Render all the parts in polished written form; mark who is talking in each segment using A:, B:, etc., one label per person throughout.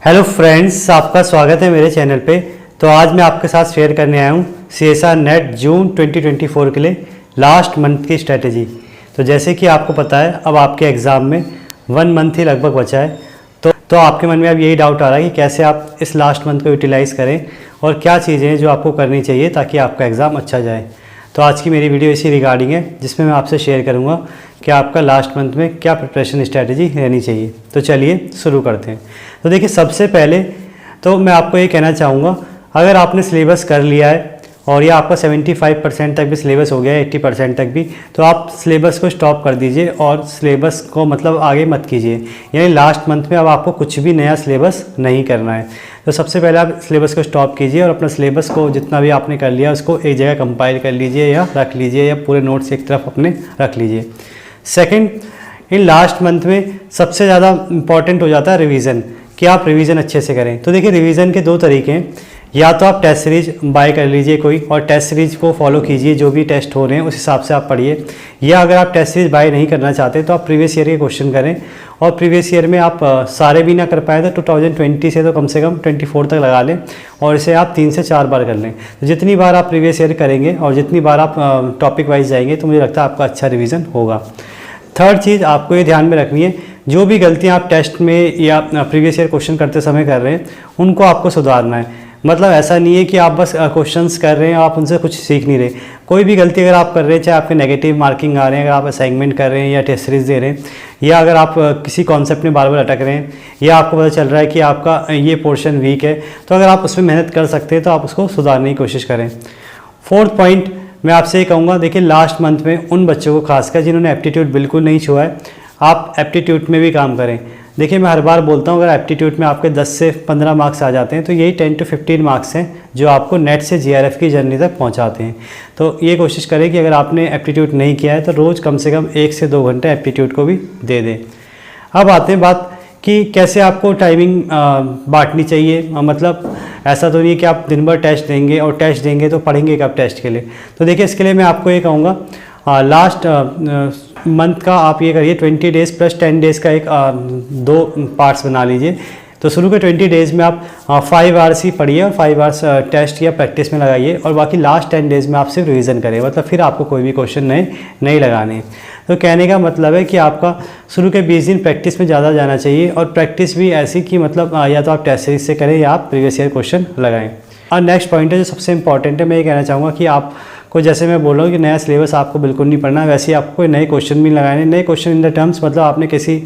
A: Hello friends, आपका स्वागत है मेरे चैनल पे। तो आज मैं आपके साथ शेयर करने आया हूँ CSR नेट जून 2024 के लिए लास्ट मंथ की स्ट्रेटेजी। तो जैसे कि आपको पता है अब आपके एग्ज़ाम में 1 मंथ ही लगभग बचा है, तो आपके मन में अब यही डाउट आ रहा है कि कैसे आप इस लास्ट मंथ को यूटिलाइज़ करें और क्या चीज़ें हैं जो आपको करनी चाहिए ताकि आपका एग्ज़ाम अच्छा जाए। तो आज की मेरी वीडियो इसी रिगार्डिंग है, जिसमें मैं आपसे शेयर करूंगा कि आपका लास्ट मंथ में क्या प्रिपरेशन स्ट्रैटेजी रहनी चाहिए। तो चलिए शुरू करते हैं। तो देखिए, सबसे पहले तो मैं आपको ये कहना चाहूँगा, अगर आपने सिलेबस कर लिया है और या आपका 75% तक भी सिलेबस हो गया है, 80% तक भी, तो आप सिलेबस को स्टॉप कर दीजिए और सिलेबस को मतलब आगे मत कीजिए। यानी लास्ट मंथ में अब आपको कुछ भी नया सिलेबस नहीं करना है। तो सबसे पहले आप सिलेबस को स्टॉप कीजिए और अपना सिलेबस को जितना भी आपने कर लिया उसको एक जगह कंपाइल कर लीजिए या रख लीजिए, या पूरे नोट्स एक तरफ अपने रख लीजिए। सेकंड, इन लास्ट मंथ में सबसे ज़्यादा इम्पॉर्टेंट हो जाता है रिवीजन, कि आप रिवीजन अच्छे से करें। तो देखिए, रिवीजन के 2 तरीके हैं। या तो आप टेस्ट सीरीज बाय कर लीजिए कोई और टेस्ट सीरीज को फॉलो कीजिए, जो भी टेस्ट हो रहे हैं उस हिसाब से आप पढ़िए। या अगर आप टेस्ट सीरीज बाय नहीं करना चाहते तो आप प्रीवियस ईयर के क्वेश्चन करें, और प्रीवियस ईयर में आप सारे भी ना कर पाए तो 2020 से तो कम से कम 24 तक लगा लें, और इसे आप 3 से 4 बार कर लें। तो जितनी बार आप प्रीवियस ईयर करेंगे और जितनी बार आप टॉपिक वाइज जाएंगे तो मुझे लगता है आपका अच्छा रिवीजन होगा। थर्ड चीज़ आपको ये ध्यान में रखनी है, जो भी गलतियाँ आप टेस्ट में या प्रीवियस ईयर क्वेश्चन करते समय कर रहे हैं उनको आपको सुधारना है। मतलब ऐसा नहीं है कि आप बस क्वेश्चंस कर रहे हैं, आप उनसे कुछ सीख नहीं रहे। कोई भी गलती अगर आप कर रहे हैं, चाहे आपके नेगेटिव मार्किंग आ रहे हैं, अगर आप असाइनमेंट कर रहे हैं या टेस्ट सीरीज दे रहे हैं, या अगर आप किसी कॉन्सेप्ट में बार बार अटक रहे हैं, या आपको पता चल रहा है कि आपका ये पोर्शन वीक है, तो अगर आप उसमें मेहनत कर सकते हैं तो आप उसको सुधारने की कोशिश करें। फोर्थ पॉइंट मैं आपसे ये कहूँगा, देखिए लास्ट मंथ में उन बच्चों को खासकर जिन्होंने एप्टीट्यूड बिल्कुल नहीं छुआ है, आप एप्टीट्यूड में भी काम करें। देखिए, मैं हर बार बोलता हूँ, अगर एप्टीट्यूड में आपके 10 से 15 मार्क्स आ जाते हैं तो यही 10 से 15 मार्क्स हैं जो आपको नेट से GRF की जर्नी तक पहुँचाते हैं। तो ये कोशिश करें कि अगर आपने एप्टीट्यूड नहीं किया है तो रोज़ कम से कम 1 से 2 घंटे एप्टीट्यूड को भी दे दें। अब आते हैं बात कि कैसे आपको टाइमिंग बांटनी चाहिए। मतलब ऐसा तो नहीं है कि आप दिन भर टेस्ट देंगे और टेस्ट देंगे तो पढ़ेंगे कब टेस्ट के लिए। तो देखिए, इसके लिए मैं आपको ये कहूँगा, लास्ट मंथ का आप ये करिए 20 डेज़ प्लस 10 डेज़ का एक 2 पार्ट्स बना लीजिए। तो शुरू के 20 डेज़ में आप 5 आवर्स ही पढ़िए और 5 आवर्स टेस्ट या प्रैक्टिस में लगाइए, और बाकी लास्ट 10 डेज़ में आप सिर्फ रिवीजन करें। मतलब फिर आपको कोई भी क्वेश्चन नहीं लगाने। तो कहने का मतलब है कि आपका शुरू के 20 दिन प्रैक्टिस में ज़्यादा जाना चाहिए, और प्रैक्टिस भी ऐसी कि मतलब या तो आप टेस्ट सीरीज से करें या आप प्रीवियस ईयर क्वेश्चन लगाएं। और नेक्स्ट पॉइंट है जो सबसे इंपॉर्टेंट है, मैं ये कहना चाहूँगा कि आपको, जैसे मैं बोल रहा हूँ कि नया सिलेबस आपको बिल्कुल नहीं पढ़ना, वैसे ही आपको कोई नए क्वेश्चन भी लगाने। नए क्वेश्चन इन द टर्म्स मतलब आपने किसी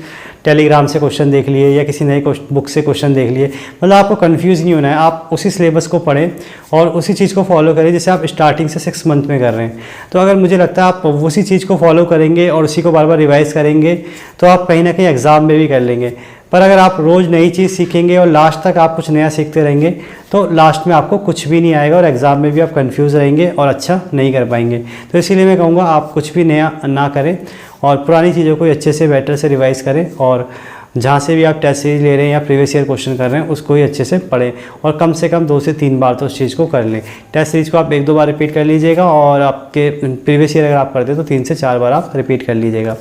A: टेलीग्राम से क्वेश्चन देख लिए या किसी नए बुक से क्वेश्चन देख लिए, मतलब आपको कंफ्यूज नहीं होना है। आप उसी सिलेबस को पढ़ें और उसी चीज़ को फॉलो करें जैसे आप स्टार्टिंग से 6 मंथ में कर रहे हैं। तो अगर मुझे लगता है आप उसी चीज़ को फॉलो करेंगे और उसी को बार बार रिवाइज़ करेंगे तो आप कहीं ना कहीं एग्ज़ाम में भी कर लेंगे। पर अगर आप रोज़ नई चीज़ सीखेंगे और लास्ट तक आप कुछ नया सीखते रहेंगे तो लास्ट में आपको कुछ भी नहीं आएगा और एग्ज़ाम में भी आप कंफ्यूज रहेंगे और अच्छा नहीं कर पाएंगे। तो इसीलिए मैं कहूँगा आप कुछ भी नया ना करें और पुरानी चीज़ों को अच्छे से बेटर से रिवाइज़ करें, और जहाँ से भी आप टेस्ट सीरीज ले रहे हैं या प्रीवियस ईयर क्वेश्चन कर रहे हैं उसको ही अच्छे से पढ़ें, और कम से कम 2 से 3 बार तो उस चीज़ को कर लें। टेस्ट सीरीज को आप 1-2 बार रिपीट कर लीजिएगा, और आपके प्रीवियस ईयर अगर आप करते हैं तो 3 से 4 बार आप रिपीट कर लीजिएगा।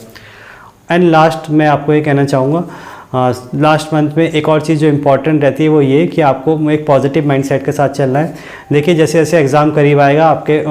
A: एंड लास्ट मैं आपको ये कहना चाहूँगा, लास्ट मंथ में एक और चीज़ जो इम्पॉर्टेंट रहती है वो ये कि आपको एक पॉजिटिव माइंडसेट के साथ चलना है। देखिए, जैसे जैसे एग्ज़ाम करीब आएगा आपके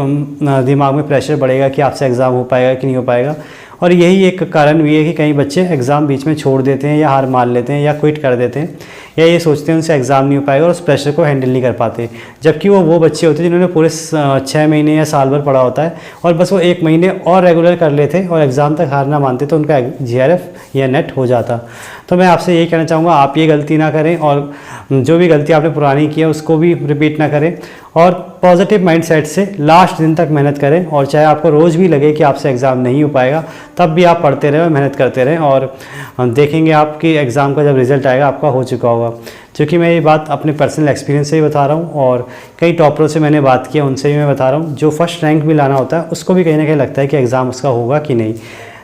A: दिमाग में प्रेशर बढ़ेगा कि आपसे एग्ज़ाम हो पाएगा कि नहीं हो पाएगा, और यही एक कारण भी है कि कई बच्चे एग्ज़ाम बीच में छोड़ देते हैं या हार मान लेते हैं या क्विट कर देते हैं, या ये सोचते हैं उनसे एग्ज़ाम नहीं हो पाएगा और उस प्रेशर को हैंडल नहीं कर पाते। जबकि वो बच्चे होते हैं जिन्होंने पूरे 6 महीने या साल भर पढ़ा होता है और बस वो 1 महीने और रेगुलर कर लेते और एग्ज़ाम तक हार ना मानते तो उनका GRF या नेट हो जाता। तो मैं आपसे यही कहना चाहूँगा, आप ये गलती ना करें, और जो भी गलती आपने पुरानी की है उसको भी रिपीट ना करें, और पॉजिटिव माइंडसेट से लास्ट दिन तक मेहनत करें। और चाहे आपको रोज़ भी लगे कि आपसे एग्ज़ाम नहीं हो पाएगा, तब भी आप पढ़ते रहें और मेहनत करते रहें, और देखेंगे आपकी एग्ज़ाम का जब रिज़ल्ट आएगा आपका हो चुका होगा। क्योंकि मैं ये बात अपने पर्सनल एक्सपीरियंस से ही बता रहा हूँ, और कई टॉपरों से मैंने बात किया उनसे भी मैं बता रहा हूँ। जो फर्स्ट रैंक भी लाना होता है उसको भी कहीं ना कहीं लगता है कि एग्ज़ाम उसका होगा कि नहीं।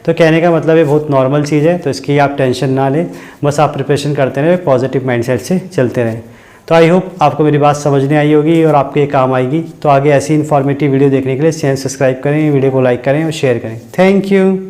A: तो कहने का मतलब ये बहुत नॉर्मल चीज़ है, तो इसकी आप टेंशन ना लें, बस आप प्रिपरेशन करते रहें, पॉजिटिव माइंडसेट से चलते रहें। तो आई होप आपको मेरी बात समझने आई होगी और आपके काम आएगी। तो आगे ऐसी इन्फॉर्मेटिव वीडियो देखने के लिए चैनल सब्सक्राइब करें, वीडियो को लाइक करें और शेयर करें। Thank you.